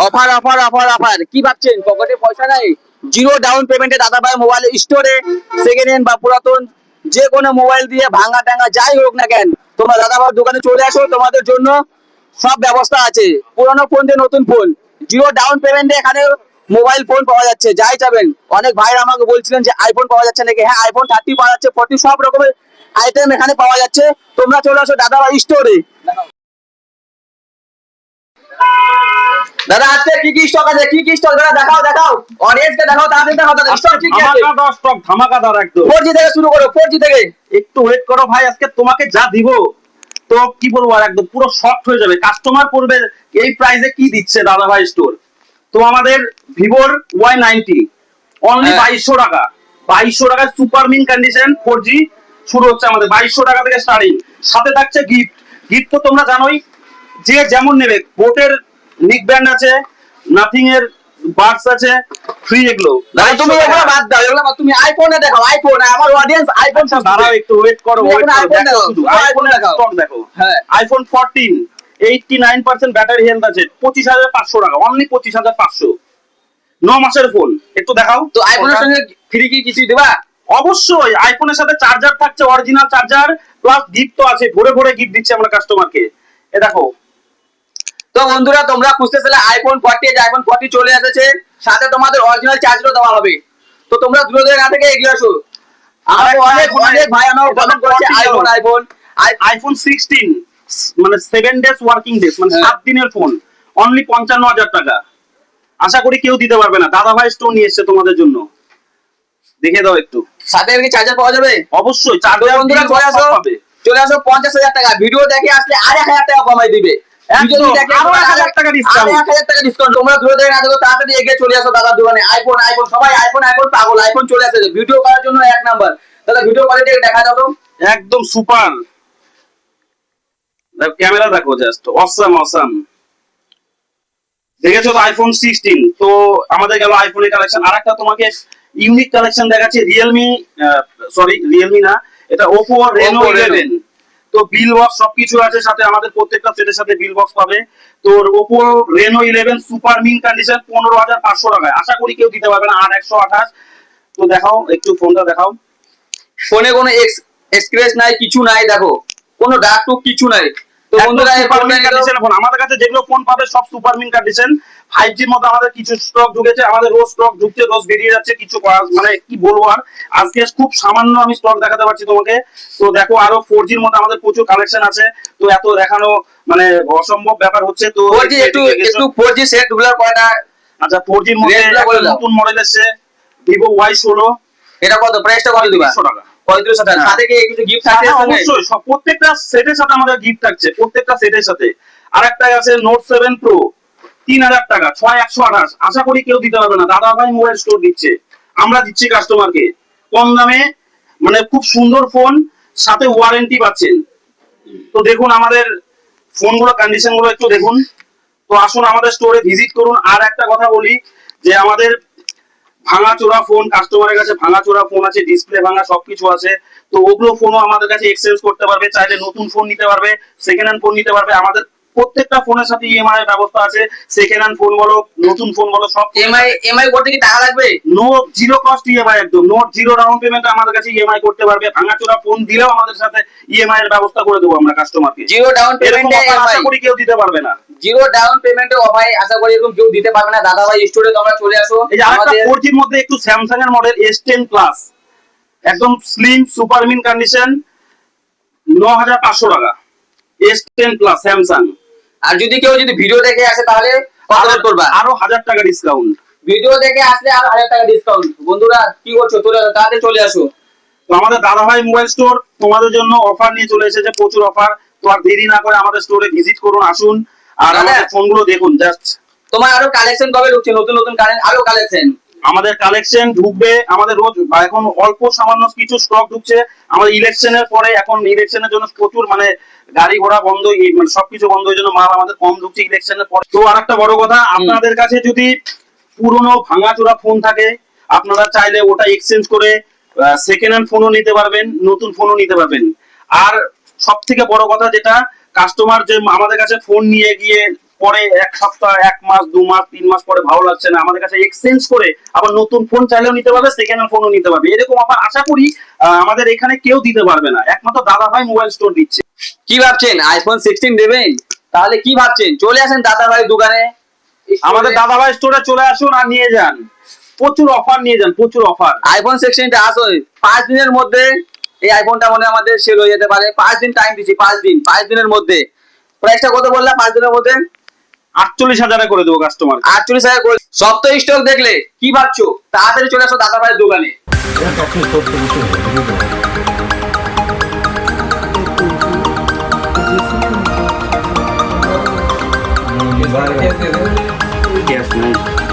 Offer offer offer offer কি ভাবছেন পকেটে পয়সা নাই? জিরো ডাউন পেমেন্টে দাদাভাই মোবাইল স্টোরে সেকেন্ড হ্যান্ড বা পুরাতন যে কোনো মোবাইল দিয়ে ভাঙা টাঙ্গা যাই হোক না কেন তোমরা দাদাভাই দোকানে চলে আসো, তোমাদের জন্য সব ব্যবস্থা আছে। পুরোনো ফোন দিয়ে নতুন ফোন জিরো ডাউন পেমেন্টে এখানে মোবাইল ফোন পাওয়া যাচ্ছে, যাই চাবেন। অনেক ভাইরা আমাকে বলছিলেন যে আইফোন পাওয়া যাচ্ছে নাকি, হ্যাঁ আইফোন 30 পাওয়া যাচ্ছে, 40 সব রকমের আইটেম এখানে পাওয়া যাচ্ছে। তোমরা চলে আসো দাদাভাই স্টোরে। দাদা আজকে কি কি স্টক আছে, কি কি স্টক দাদা দেখাও দেখাও অডিয়েন্সকে দেখাও, তাড়াতাড়ি দেখাও দাদা স্টক কি কি আছে। ধামাকাদার স্টক, ধামাকাদার একদম। 4G থেকে শুরু করো, 4G থেকে। একটু ওয়েট করো ভাই, আজকে তোমাকে যা দিব তো কি বলবো, আর একদম পুরো শকড হয়ে যাবে। কাস্টমার পড়বে এই প্রাইসে কি দিচ্ছে দাদাভাই স্টোর। তো আমাদের ভিভোর Y90 অনলি 2200 টাকা, 2200 টাকায় সুপার মিন কন্ডিশন 4G শুরু হচ্ছে আমাদের, 2200 টাকা থেকে স্টার্টিং। সাথে থাকছে গিফট। গিফট তো তোমরা জানোই, যে যেমন নেবে। বোটের নিক ব্যান্ড আছে, নাথিং এর বাডস আছে, ফ্রি এগুলো। দাদা তুমি এগুলো বাদ দাও, এগুলো বাদ, তুমি আইফোনে দেখাও। আইফোন আমার অডিয়েন্স আইফোন দাঁড়াও একটু ওয়েট করো, ওয়েট করো, আইফোন দেখো শুধু আইফোনের স্টক দেখো। হ্যাঁ আইফোন 14 89% ব্যাটারি হেলথ আছে, 25,500 টাকা, অনলি 25,500, 9 মাসের ফোন। একটু দেখাও তো আইফোনের সঙ্গে ফ্রি কি কিছু দিবা? অবশ্যই আইফোনের সাথে চার্জার থাকছে, অরিজিনাল চার্জার, প্লাস গিফট তো আছে, ভরে ভরে গিফট দিচ্ছি আমরা কাস্টমারকে। এ দেখো। তো বন্ধুরা তোমরা খুঁজতেছিলে আইফোন 40, আইফোন 40 চলে এসেছে, সাথে তোমাদের অরিজিনাল চার্জারও দেওয়া হবে। তো তোমরা দূরে দূরে না থেকে এগিয়ে আসো। আমাকে অনেক অনেক ভাই আমাকে কমেন্ট করেছে আইফোন আইফোন আইফোন 16 মানে 7 ডেজ ওয়ার্কিং ডেজ, মানে 7 দিনের ফোন, অনলি 55,000 টাকা। আশা করি কেউ দিতে পারবে না, দাদাভাই স্টোর নিয়ে এসেছে তোমাদের জন্য। দেখে দাও একটু, সাথে কি চার্জার পাওয়া যাবে? অবশ্যই চার্জার। বন্ধুরা চলে আসো, চলে আসো। 50,000 টাকা ভিডিও দেখে আসলে আর 1,000 টাকা কমাই দিবে। আরো 1,000 টাকা ডিসকাউন্ট, 1,000 টাকা ডিসকাউন্ট। তোমরা দূরে দূরে না দেখো, তাড়াতাড়ি এগিয়ে চলে আসো দাদার দোকানে। আইফোন আইফোন সবাই আইফোন আইফোন পাগল, আইফোন চলে আসে ভিডিও করার জন্য এক নাম্বার। দাদা ভিডিও কোয়ালিটি দেখা দাও তো, একদম সুপার। ক্যামেরা দেখো, জাস্ট অসাম অসাম। দেখেছো তো আইফোন 16। তো আমাদের গেল আইফোনের কালেকশন। আরেকটা তোমাকে ইউনিক কালেকশন দেখাচ্ছি, রিয়েলমি, সরি রিয়েলমি না, এটা ওপো রেনো 11। তো বিল বক্স সবকিছু আছে সাথে, আমাদের প্রত্যেকটা সেটের সাথে বিল বক্স পাবে। তো Oppo Reno 11 super mint condition 15,500 টাকায়। আশা করি কেউ দিতে পারবে না, আর 128। তো দেখাও একটু ফোনটা দেখাও। ফোনে কোনো স্ক্র্যাচ নাই, কিছু নাই, দেখো কোনো ডাক টুক কিছু নাই। তো বন্ধুরা এই সুপার মিন কন্ডিশন ফোন, আমাদের কাছে যেগুলো ফোন পাবে সব সুপার মিন কন্ডিশন। 5G এর মধ্যে আমাদের কিছু স্টক ঢুকেছে, আমাদের রোজ স্টক ঢুকছে, রোজ বেরিয়ে যাচ্ছে। কিছু মানে কি বলবো, আর আজকে খুব সামান্য আমি স্টক দেখাতে পারছি তোমাকে। তো দেখো আরো 4G এর মধ্যে আমাদের প্রচুর কালেকশন আছে। তো এত দেখানো মানে অসম্ভব ব্যাপার হচ্ছে। তো 4G একটু 4G সেট গুলো কয়টা? আচ্ছা 4G এর মধ্যে নতুন মডেল এসেছে, Vivo Y16। এটা কত প্রাইসটা কত দিবা? 300 টাকা। 3500 টাকা। সাথে কি কিছু গিফট আছে? অবশ্যই প্রত্যেকটা সেটের সাথে আমাদের গিফট থাকছে, প্রত্যেকটা সেটের সাথে। আরেকটা আছে নোট 7 প্রো, 3,000 টাকা, 6128। আশা করি কেউ দিতে পারবে না, দাদাভাই মোবাইল স্টোর দিচ্ছে, আমরা দিচ্ছি কাস্টমারকে কম দামে, মানে খুব সুন্দর ফোন, সাথে ওয়ারেন্টি পাচ্ছেন। তো দেখুন আমাদের ফোনগুলো কন্ডিশন গুলো একটু দেখুন। তো আসুন আমাদের স্টোরে ভিজিট করুন। আর একটা কথা বলি, যে আমাদের ভাঙাচোরা ফোন, কাস্টমারের কাছে ভাঙাচোরা ফোন আছে, ডিসপ্লে ভাঙা সবকিছু আছে। তো ওগুলো ফোনও আমাদের কাছে এক্সচেঞ্জ করতে পারবে, চাইলে নতুন ফোন নিতে পারবে, সেকেন্ড হ্যান্ড ফোন নিতে পারবে। আমাদের প্রত্যেকটা ফোনের সাথে ইএমআই এর ব্যবস্থা আছে, সেকেন্ড হ্যান্ড ফোন বলো নতুন ফোন বলো সব। এমআই করতে কি টাকা লাগবে? নো, জিরো কস্ট ইএমআই, একদম নোট জিরো ডাউন পেমেন্ট আমাদের কাছে ইএমআই করতে পারবে। ভাঙাচোরা ফোন দিলেও আমাদের সাথে ইএমআই এর ব্যবস্থা করে দেবো আমরা কাস্টমারকে। জিরো ডাউন পেমেন্টে আশা করি কেউ দিতে পারবে না, জিরো ডাউন পেমেন্টে অফার আশা করি এরকম কেউ দিতে পারবে না। দাদাভাই স্টোরে তোমরা চলে আসো। এই যে আরেকটা 4G এর মধ্যে একটু স্যামসাং এর মডেল S10 প্লাস, একদম স্লিম সুপার মিন কন্ডিশন, 9,500 টাকা, S10 প্লাস স্যামসাং। আর যদি কেউ ভিডিও দেখে আসে তাহলে কত করবা? আরো 1,000 টাকা ডিসকাউন্ট। ভিডিও দেখে আসলে আরো 1,000 টাকা ডিসকাউন্ট। বন্ধুরা কি করছো, চলে আসো, তাড়াতাড়ি চলে আসো। তো আমাদের দাদাভাই মোবাইল স্টোর তোমাদের জন্য অফার নিয়ে চলে এসেছে, প্রচুর অফার। তো আর দেরি না করে আমাদের স্টোরে ভিজিট করুন, আসুন আর আমাদের ফোনগুলো দেখুন। জাস্ট তোমার আরো কালেকশন কবে ঢুকছে? নতুন নতুন আরো কালেকশন আমাদের কালেকশন ঢুকবে, আমাদের রোজ এখন অল্প সামান্য কিছু স্টক ঢুকছে। আমাদের ইলেকশনের পরে, এখন ইলেকশনের জন্য প্রচুর মানে গাড়ি ঘোড়া বন্ধ, মানে সবকিছু বন্ধ, এই জন্য মাল আমাদের কম ঢুকছে ইলেকশনের পরে। তো আর একটা বড় কথা, আপনাদের কাছে যদি পুরনো ভাঙাচোরা ফোন থাকে, আপনারা চাইলে ওটা এক্সচেঞ্জ করে সেকেন্ড হ্যান্ড ফোনও নিতে পারবেন, নতুন ফোনও নিতে পারবেন। আর সব থেকে বড় কথা যেটা, কাস্টমার যে আমাদের কাছে ফোন নিয়ে গিয়ে পরে এক সপ্তাহ, এক মাস, 2 মাস, 3 মাস পরে ভালো লাগছে না, আমাদের কাছে এক্সচেঞ্জ করে আবার নতুন ফোন চাইলেও নিতে পারবে, সেকেন্ড হ্যান্ড ফোনও নিতে পারবে। এরকম অফার আশা করি আমাদের এখানে কেউ দিতে পারবে না, একমাত্র দাদা ভাই মোবাইল স্টোর দিচ্ছে। কি ভাবছেন আইফোন 16 দেবেন? তাহলে কি ভাবছেন, চলে আসেন দাদা ভাই দোকানে, আমাদের দাদা ভাই স্টোরে চলে আসুন আর নিয়ে যান, প্রচুর অফার নিয়ে যান, প্রচুর অফার। আইফোন 16টা আসো 5 দিনের মধ্যে। এই আইফোনটা মনে হয় আমাদের সেল হয়ে যেতে পারে। 5 দিন টাইম দিচ্ছি, 5 দিনের মধ্যে। প্রাইসটা কত বললা? 5 দিনের মধ্যে 48,000 করে দেবো কাস্টমার। 48,000 করে। সব তো স্টক দেখলে, কি ভাবছো? তাড়াতাড়ি চলে আসো দাদা ভাইয়ের দোকানে। Yes, man.